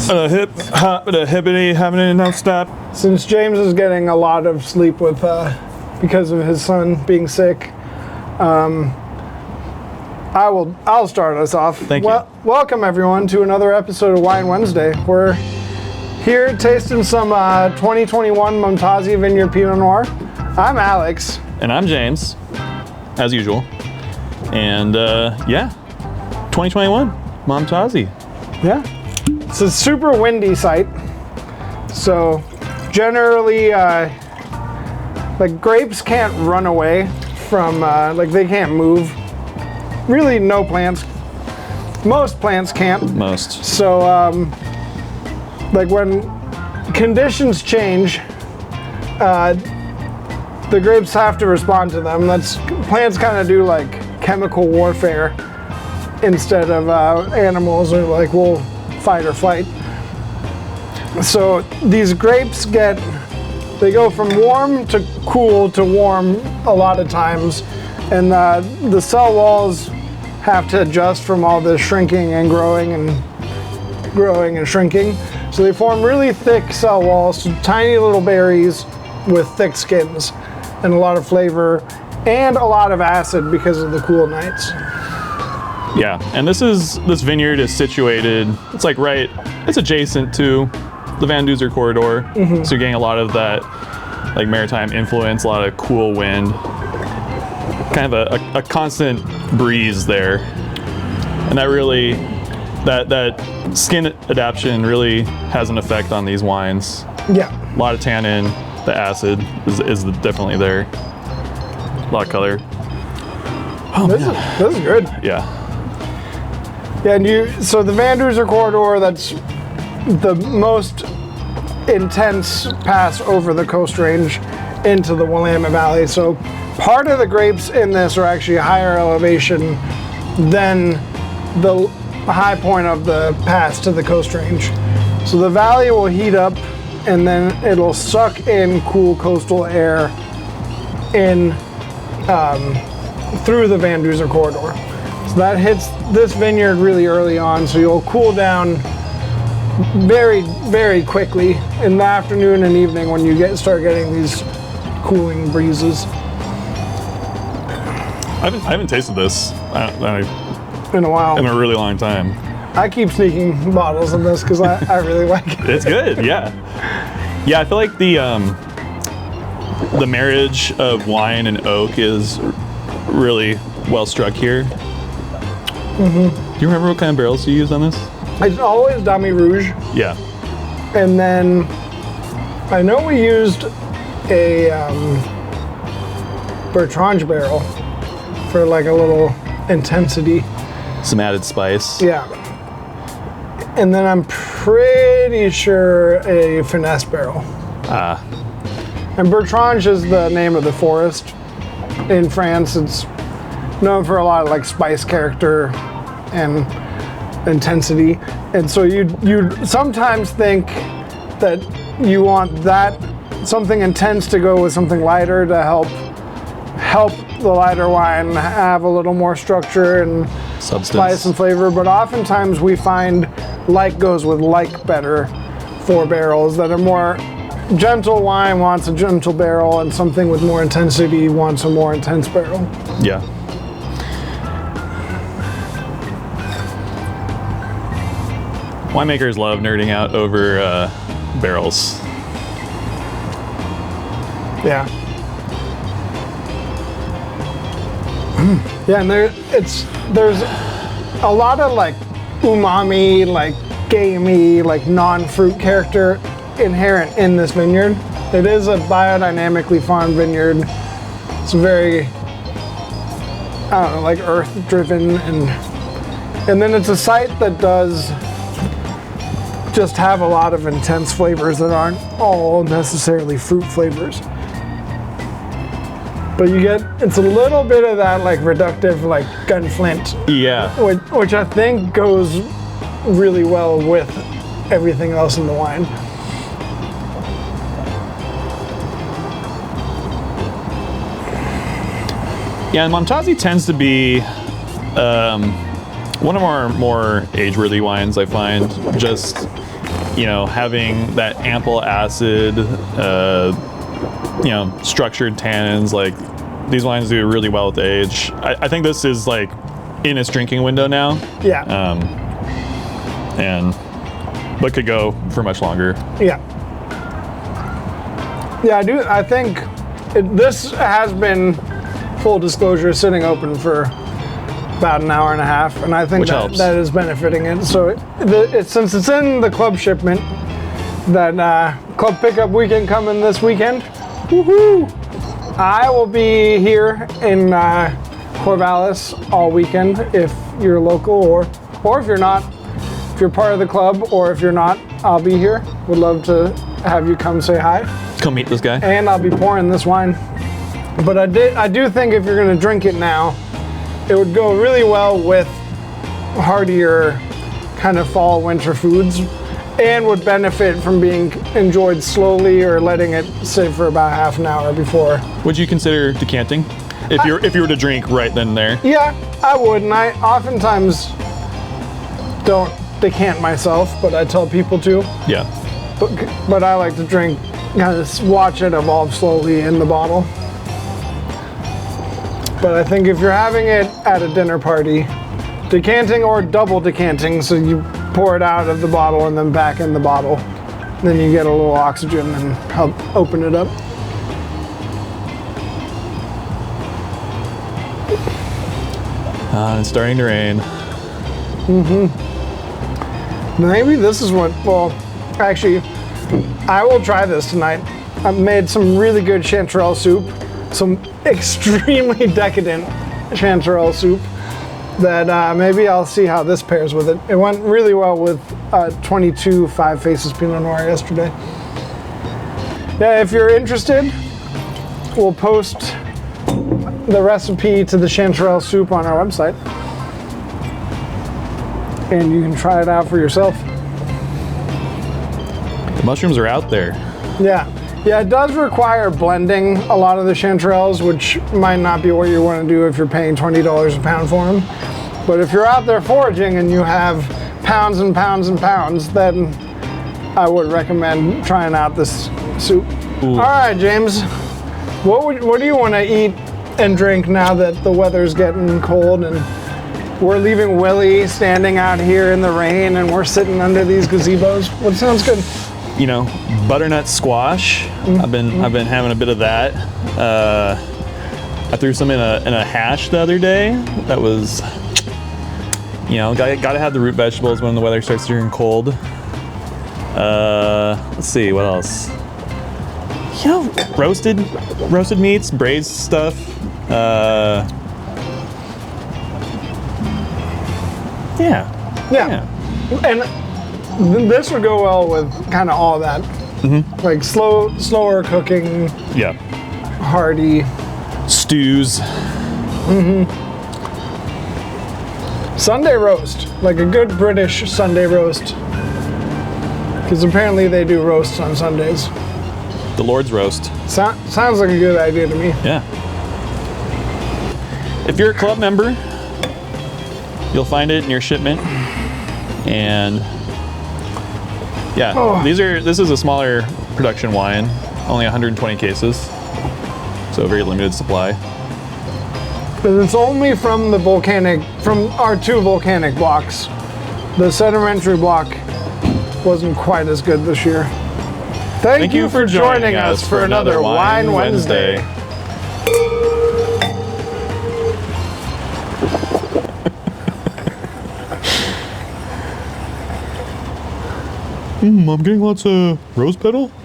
Hip hop, hippity, having no stop. Since James is getting a lot of sleep with because of his son being sick, I'll start us off. Thank you. Welcome everyone to another episode of Wine Wednesday. We're here tasting some 2021 Momtazi Vineyard Pinot Noir. I'm Alex. And I'm James, as usual. And yeah, 2021 Momtazi. Yeah. It's a super windy site. So generally, like grapes can't run away from, like they can't move. Really no plants. Most plants can't. Most. So like when conditions change, the grapes have to respond to them. Plants kind of do like chemical warfare instead of animals are like, we'll fight or flight. So these grapes they go from warm to cool to warm a lot of times, and the cell walls have to adjust from all the shrinking and growing and shrinking. So they form really thick cell walls, so tiny little berries with thick skins and a lot of flavor and a lot of acid because of the cool nights. Yeah, and this vineyard is situated, it's adjacent to the Van Duzer corridor. Mm-hmm. So you're getting a lot of that like maritime influence, a lot of cool wind, kind of a constant breeze there. And that really, that skin adaptation really has an effect on these wines. Yeah. A lot of tannin, the acid is definitely there. A lot of color. Oh, this is good. Yeah. Yeah, and so the Van Duzer corridor, that's the most intense pass over the Coast Range into the Willamette Valley. So part of the grapes in this are actually higher elevation than the high point of the pass to the Coast Range. So the valley will heat up and then it'll suck in cool coastal air in through the Van Duzer corridor. So that hits this vineyard really early on, so you'll cool down very, very quickly in the afternoon and evening when you start getting these cooling breezes. I haven't tasted this In a while. in a really long time. I keep sneaking bottles of this because I really like it. It's good, yeah. Yeah, I feel like the marriage of wine and oak is really well struck here. Mm-hmm. Do you remember what kind of barrels you used on this? It's always Dami Rouge. Yeah. And then I know we used a Bertrand barrel for like a little intensity. Some added spice. Yeah. And then I'm pretty sure a finesse barrel. Ah. And Bertrand is the name of the forest in France. It's known for a lot of like spice character and intensity. And so you sometimes think that you want something intense to go with something lighter to help the lighter wine have a little more structure and substance, spice and flavor. But oftentimes we find like goes with like better for barrels that are more gentle. Wine wants a gentle barrel, and something with more intensity wants a more intense barrel. Yeah. Winemakers love nerding out over barrels. Yeah. Yeah, and there's a lot of like umami, like gamey, like non-fruit character inherent in this vineyard. It is a biodynamically farmed vineyard. It's very, I don't know, like earth-driven, and then it's a site that does just have a lot of intense flavors that aren't all necessarily fruit flavors. But it's a little bit of that like reductive, like gunflint. Yeah. Which I think goes really well with everything else in the wine. Yeah, and Momtazi tends to be one of our more age-worthy wines, I find. Just having that ample acid, structured tannins, like these wines do really well with age. I think this is like in its drinking window now. Yeah. But could go for much longer. Yeah. Yeah, I do. I think this has been, full disclosure, sitting open for about an hour and a half, and I think that is benefiting it. So since it's in the club shipment, that club pickup weekend coming this weekend, woohoo! I will be here in Corvallis all weekend if you're local, or if you're not. If you're part of the club, or if you're not, I'll be here. Would love to have you come say hi. Come meet this guy. And I'll be pouring this wine. But I do think if you're gonna drink it now, it would go really well with heartier kind of fall winter foods, and would benefit from being enjoyed slowly or letting it sit for about half an hour before. Would you consider decanting if you were to drink right then and there? Yeah, I would, and I oftentimes don't decant myself, but I tell people to. Yeah. But I like to drink, kind of watch it evolve slowly in the bottle. But I think if you're having it at a dinner party, decanting or double decanting, so you pour it out of the bottle and then back in the bottle, then you get a little oxygen and help open it up. It's starting to rain. Maybe this is what, well, actually, I will try this tonight. I've made some really good chanterelle soup, some extremely decadent chanterelle soup that maybe I'll see how this pairs with it. It went really well with 22 Five Faces Pinot Noir yesterday. Yeah, if you're interested, we'll post the recipe to the chanterelle soup on our website, and you can try it out for yourself. The mushrooms are out there. Yeah, it does require blending a lot of the chanterelles, which might not be what you want to do if you're paying $20 a pound for them. But if you're out there foraging and you have pounds and pounds and pounds, then I would recommend trying out this soup. Ooh. All right, James, what do you want to eat and drink now that the weather's getting cold and we're leaving Willie standing out here in the rain and we're sitting under these gazebos? What sounds good? Butternut squash. I've been having a bit of that. I threw some in a hash the other day. That was, gotta have the root vegetables when the weather starts turning cold. Let's see, what else? Roasted meats, braised stuff. Yeah. And this would go well with kind of all that. Like slower cooking. Yeah. Hearty. Stews. Sunday roast, like a good British Sunday roast. Because apparently they do roasts on Sundays. The Lord's roast. Sounds like a good idea to me. Yeah. If you're a club member, you'll find it in your shipment. And yeah, this is a smaller production wine, only 120 cases. So a very limited supply. But it's only from our two volcanic blocks. The sedimentary block wasn't quite as good this year. Thank you for joining us for another Wine Wednesday. I'm getting lots of rose petal.